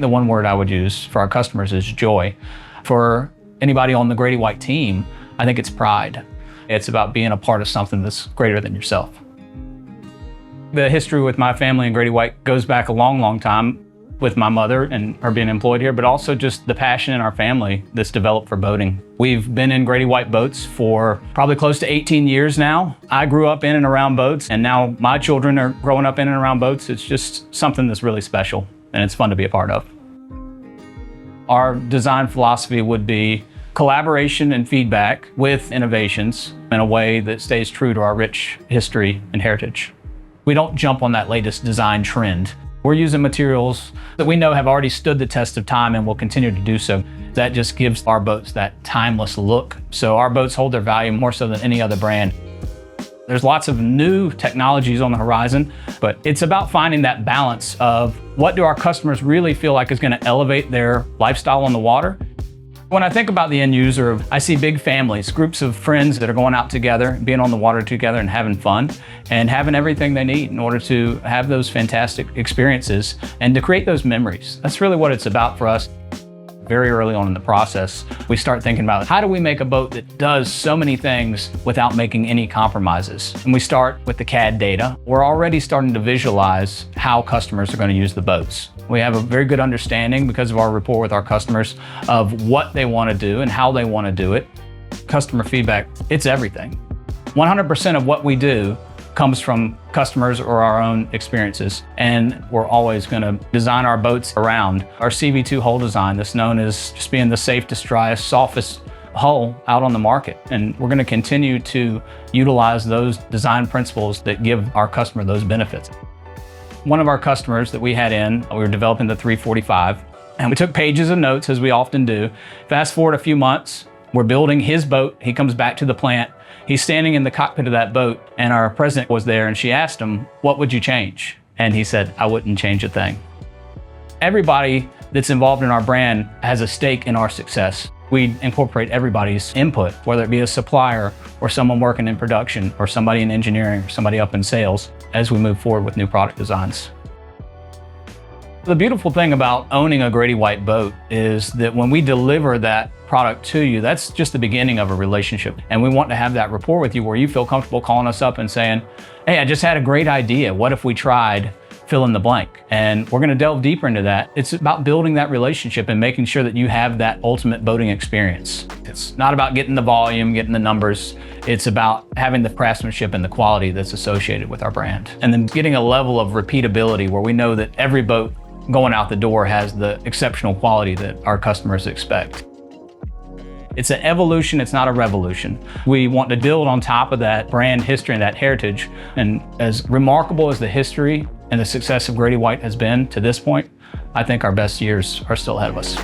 The one word I would use for our customers is joy. For anybody on the Grady-White team, I think it's pride. It's about being a part of something that's greater than yourself. The history with my family and Grady-White goes back a long, long time with my mother and her being employed here, but also just the passion in our family that's developed for boating. We've been in Grady-White boats for probably close to 18 years now. I grew up in and around boats, and now my children are growing up in and around boats. It's just something that's really special, and it's fun to be a part of. Our design philosophy would be collaboration and feedback with innovations in a way that stays true to our rich history and heritage. We don't jump on that latest design trend. We're using materials that we know have already stood the test of time and will continue to do so. That just gives our boats that timeless look. So our boats hold their value more so than any other brand. There's lots of new technologies on the horizon, but it's about finding that balance of what do our customers really feel like is going to elevate their lifestyle on the water. When I think about the end user, I see big families, groups of friends that are going out together, being on the water together and having fun and having everything they need in order to have those fantastic experiences and to create those memories. That's really what it's about for us. Very early on in the process, we start thinking about how do we make a boat that does so many things without making any compromises? And we start with the CAD data. We're already starting to visualize how customers are going to use the boats. We have a very good understanding because of our rapport with our customers of what they want to do and how they want to do it. Customer feedback, it's everything. 100% of what we do comes from customers or our own experiences. And we're always going to design our boats around our CV2 hull design that's known as just being the safest, driest, softest hull out on the market. And we're going to continue to utilize those design principles that give our customer those benefits. One of our customers that we had in, we were developing the 345, and we took pages of notes as we often do. Fast forward a few months, we're building his boat. He comes back to the plant. He's standing in the cockpit of that boat, and our president was there, and she asked him, "What would you change?" And he said, "I wouldn't change a thing." Everybody that's involved in our brand has a stake in our success. We incorporate everybody's input, whether it be a supplier or someone working in production or somebody in engineering or somebody up in sales as we move forward with new product designs. The beautiful thing about owning a Grady-White boat is that when we deliver that product to you, that's just the beginning of a relationship. And we want to have that rapport with you where you feel comfortable calling us up and saying, "Hey, I just had a great idea. What if we tried fill in the blank?" And we're going to delve deeper into that. It's about building that relationship and making sure that you have that ultimate boating experience. It's not about getting the volume, getting the numbers. It's about having the craftsmanship and the quality that's associated with our brand. And then getting a level of repeatability where we know that every boat going out the door has the exceptional quality that our customers expect. It's an evolution, it's not a revolution. We want to build on top of that brand history and that heritage. And as remarkable as the history and the success of Grady-White has been to this point, I think our best years are still ahead of us.